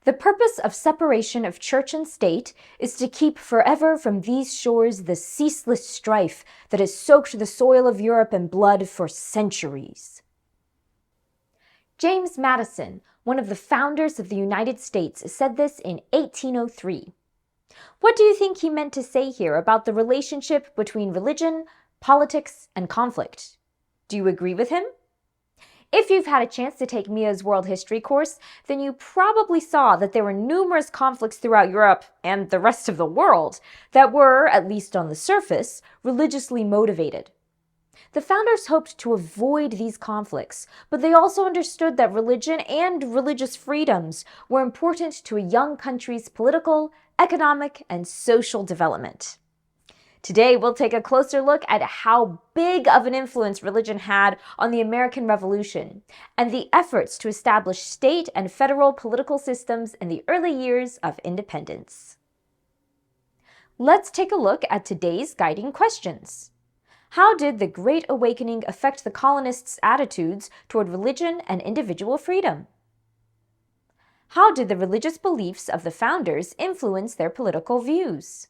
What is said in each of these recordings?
The purpose of separation of church and state is to keep forever from these shores the ceaseless strife that has soaked the soil of Europe in blood for centuries. James Madison, one of the founders of the United States, said this in 1803. What do you think he meant to say here about the relationship between religion, politics, and conflict? Do you agree with him? If you've had a chance to take Mia's world history course, then you probably saw that there were numerous conflicts throughout Europe and the rest of the world that were, at least on the surface, religiously motivated. The founders hoped to avoid these conflicts, but they also understood that religion and religious freedoms were important to a young country's political, economic, and social development. Today, we'll take a closer look at how big of an influence religion had on the American Revolution and the efforts to establish state and federal political systems in the early years of independence. Let's take a look at today's guiding questions. How did the Great Awakening affect the colonists' attitudes toward religion and individual freedom? How did the religious beliefs of the founders influence their political views?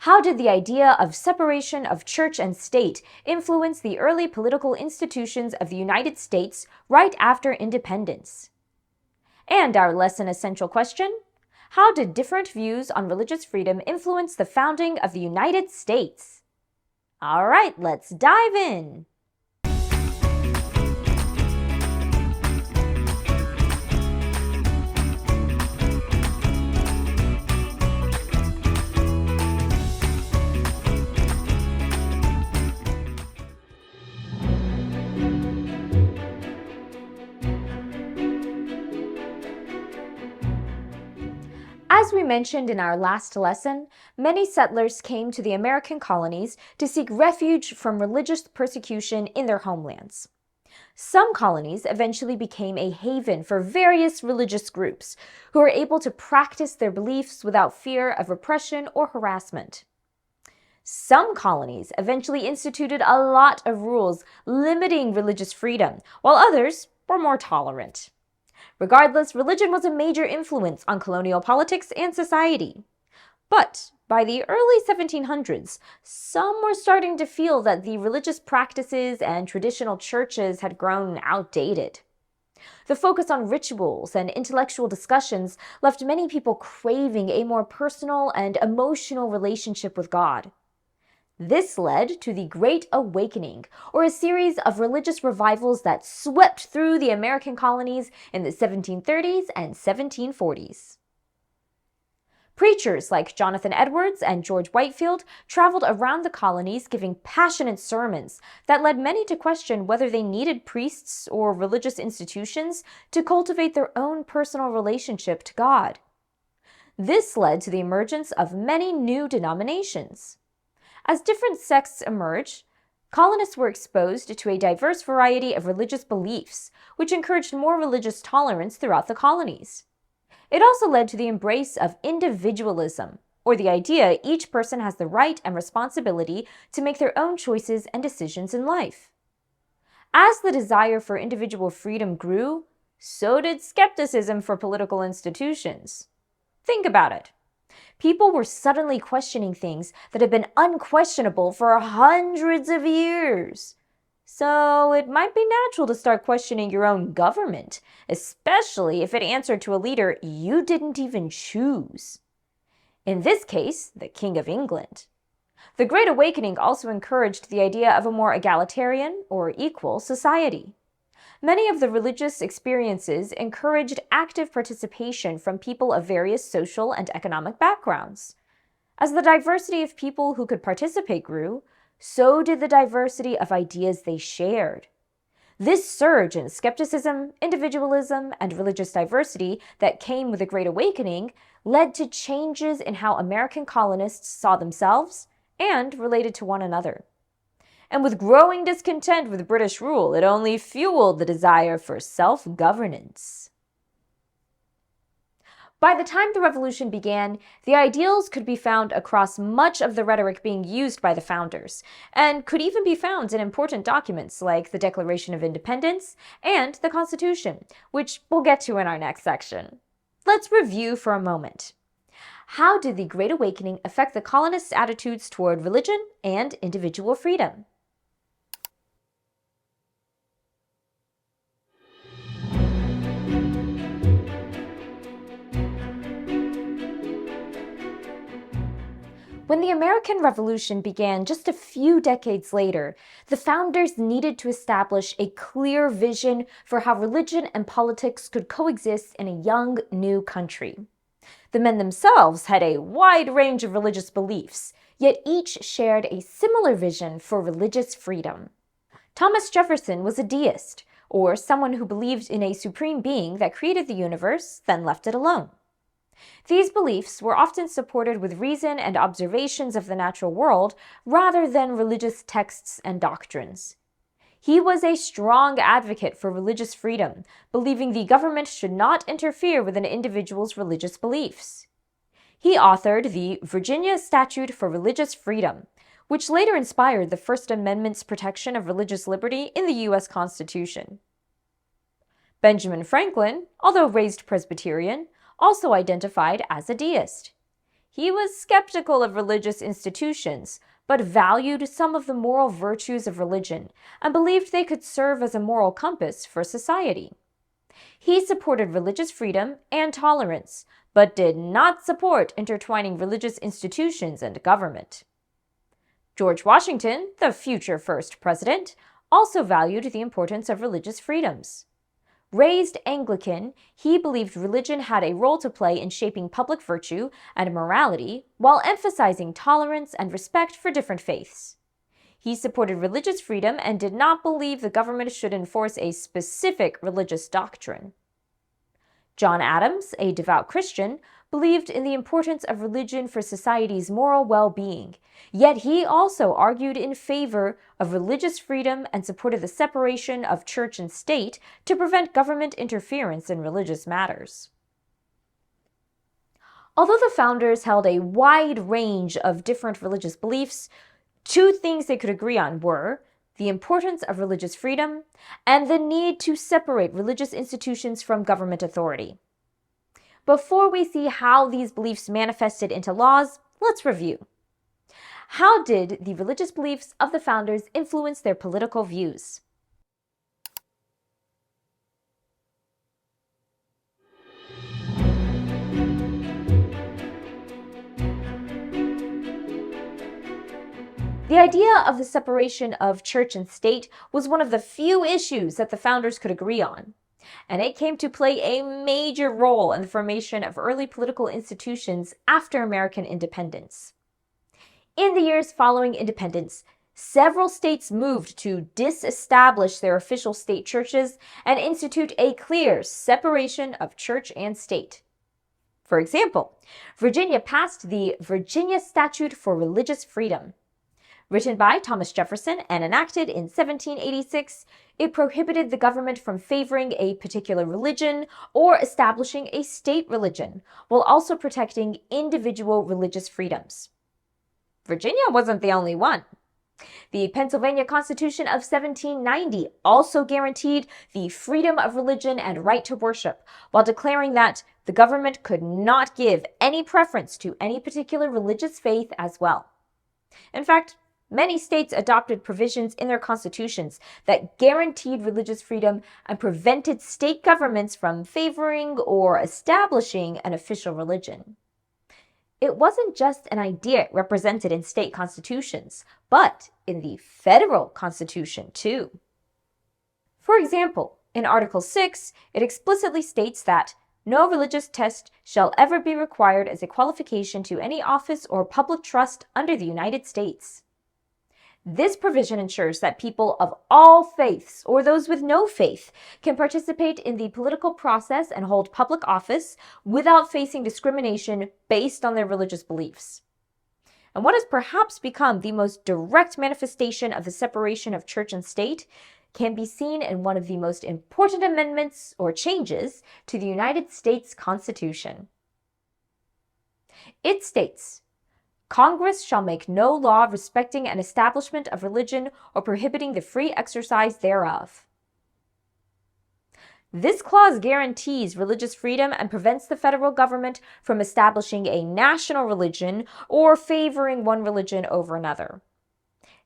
How did the idea of separation of church and state influence the early political institutions of the United States right after independence? And our lesson essential question, how did different views on religious freedom influence the founding of the United States? All right, let's dive in. As we mentioned in our last lesson, many settlers came to the American colonies to seek refuge from religious persecution in their homelands. Some colonies eventually became a haven for various religious groups who were able to practice their beliefs without fear of repression or harassment. Some colonies eventually instituted a lot of rules limiting religious freedom, while others were more tolerant. Regardless, religion was a major influence on colonial politics and society. But by the early 1700s, some were starting to feel that the religious practices and traditional churches had grown outdated. The focus on rituals and intellectual discussions left many people craving a more personal and emotional relationship with God. This led to the Great Awakening, or a series of religious revivals that swept through the American colonies in the 1730s and 1740s. Preachers like Jonathan Edwards and George Whitefield traveled around the colonies giving passionate sermons that led many to question whether they needed priests or religious institutions to cultivate their own personal relationship to God. This led to the emergence of many new denominations. As different sects emerged, colonists were exposed to a diverse variety of religious beliefs, which encouraged more religious tolerance throughout the colonies. It also led to the embrace of individualism, or the idea each person has the right and responsibility to make their own choices and decisions in life. As the desire for individual freedom grew, so did skepticism for political institutions. Think about it. People were suddenly questioning things that had been unquestionable for hundreds of years. So it might be natural to start questioning your own government, especially if it answered to a leader you didn't even choose. In this case, the King of England. The Great Awakening also encouraged the idea of a more egalitarian or equal society. Many of the religious experiences encouraged active participation from people of various social and economic backgrounds. As the diversity of people who could participate grew, so did the diversity of ideas they shared. This surge in skepticism, individualism, and religious diversity that came with the Great Awakening led to changes in how American colonists saw themselves and related to one another. And with growing discontent with British rule, it only fueled the desire for self-governance. By the time the revolution began, the ideals could be found across much of the rhetoric being used by the founders, and could even be found in important documents like the Declaration of Independence and the Constitution, which we'll get to in our next section. Let's review for a moment. How did the Great Awakening affect the colonists' attitudes toward religion and individual freedom? When the American Revolution began just a few decades later, the founders needed to establish a clear vision for how religion and politics could coexist in a young, new country. The men themselves had a wide range of religious beliefs, yet each shared a similar vision for religious freedom. Thomas Jefferson was a deist, or someone who believed in a supreme being that created the universe, then left it alone. These beliefs were often supported with reason and observations of the natural world rather than religious texts and doctrines. He was a strong advocate for religious freedom, believing the government should not interfere with an individual's religious beliefs. He authored the Virginia Statute for Religious Freedom, which later inspired the First Amendment's protection of religious liberty in the U.S. Constitution. Benjamin Franklin, although raised Presbyterian, also identified as a deist. He was skeptical of religious institutions, but valued some of the moral virtues of religion and believed they could serve as a moral compass for society. He supported religious freedom and tolerance, but did not support intertwining religious institutions and government. George Washington, the future first president, also valued the importance of religious freedoms. Raised Anglican, he believed religion had a role to play in shaping public virtue and morality while emphasizing tolerance and respect for different faiths. He supported religious freedom and did not believe the government should enforce a specific religious doctrine. John Adams, a devout Christian, believed in the importance of religion for society's moral well-being, yet he also argued in favor of religious freedom and supported the separation of church and state to prevent government interference in religious matters. Although the founders held a wide range of different religious beliefs, two things they could agree on were the importance of religious freedom and the need to separate religious institutions from government authority. Before we see how these beliefs manifested into laws, let's review. How did the religious beliefs of the founders influence their political views? The idea of the separation of church and state was one of the few issues that the founders could agree on, and it came to play a major role in the formation of early political institutions after American independence. In the years following independence, several states moved to disestablish their official state churches and institute a clear separation of church and state. For example, Virginia passed the Virginia Statute for Religious Freedom. Written by Thomas Jefferson and enacted in 1786, it prohibited the government from favoring a particular religion or establishing a state religion, while also protecting individual religious freedoms. Virginia wasn't the only one. The Pennsylvania Constitution of 1790 also guaranteed the freedom of religion and right to worship, while declaring that the government could not give any preference to any particular religious faith as well. In fact, many states adopted provisions in their constitutions that guaranteed religious freedom and prevented state governments from favoring or establishing an official religion. It wasn't just an idea represented in state constitutions, but in the federal constitution too. For example, in Article 6, it explicitly states that no religious test shall ever be required as a qualification to any office or public trust under the United States. This provision ensures that people of all faiths, or those with no faith, can participate in the political process and hold public office without facing discrimination based on their religious beliefs. And what has perhaps become the most direct manifestation of the separation of church and state can be seen in one of the most important amendments or changes to the United States Constitution. It states, Congress shall make no law respecting an establishment of religion or prohibiting the free exercise thereof. This clause guarantees religious freedom and prevents the federal government from establishing a national religion or favoring one religion over another.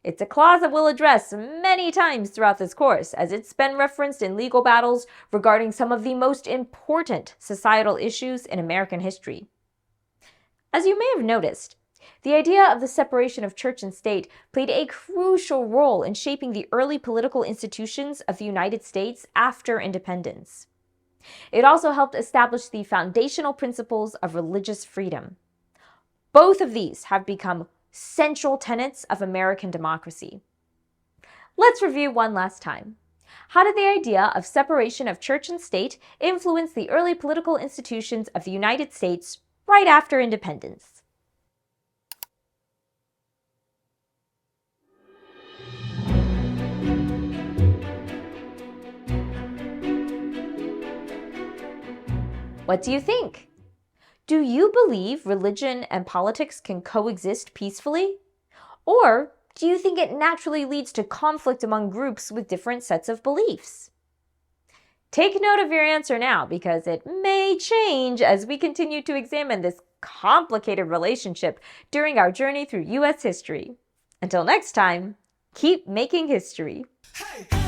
It's a clause that we'll address many times throughout this course, as it's been referenced in legal battles regarding some of the most important societal issues in American history. As you may have noticed, the idea of the separation of church and state played a crucial role in shaping the early political institutions of the United States after independence. It also helped establish the foundational principles of religious freedom. Both of these have become central tenets of American democracy. Let's review one last time. How did the idea of separation of church and state influence the early political institutions of the United States right after independence? What do you think? Do you believe religion and politics can coexist peacefully? Or do you think it naturally leads to conflict among groups with different sets of beliefs? Take note of your answer now, because it may change as we continue to examine this complicated relationship during our journey through U.S. history. Until next time, keep making history. Hey!